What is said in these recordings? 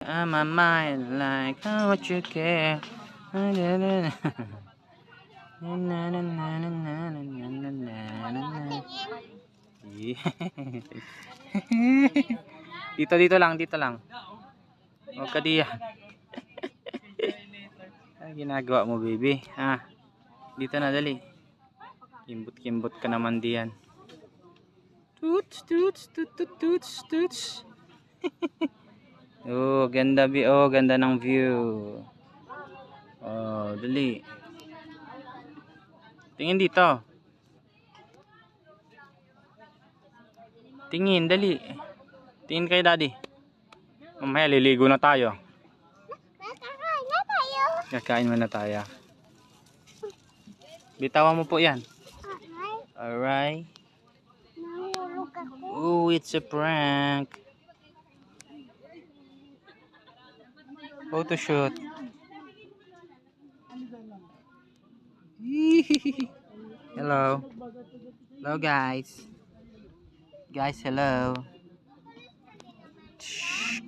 on my mind like how much you care. Dito lang, dito lang. Huwag ka diyan. Ano ginagawa mo, baby? Ha? Dito na, dali. Kimbot-kimbot ka naman diyan. Toots, toots, toots, toots, toots. Oh, ganda oh, ganda ng view. Oh, dali. Tingin dito. Tingin, dali. Tingin kay daddy. Mamaya liligo na tayo. Kakain muna tayo. Bitawan mo po yan. Alright. Oh, it's a prank. Photo shoot. Hello. Hello guys. Guys, hello. Shh.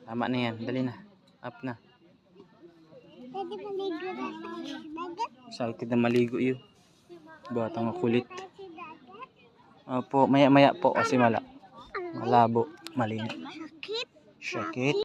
Tama na yan. Dali na. Up na. Excited na maligo yun. Batang kulit. Opo, maya-maya po kasi malabo. Malino. Sakit.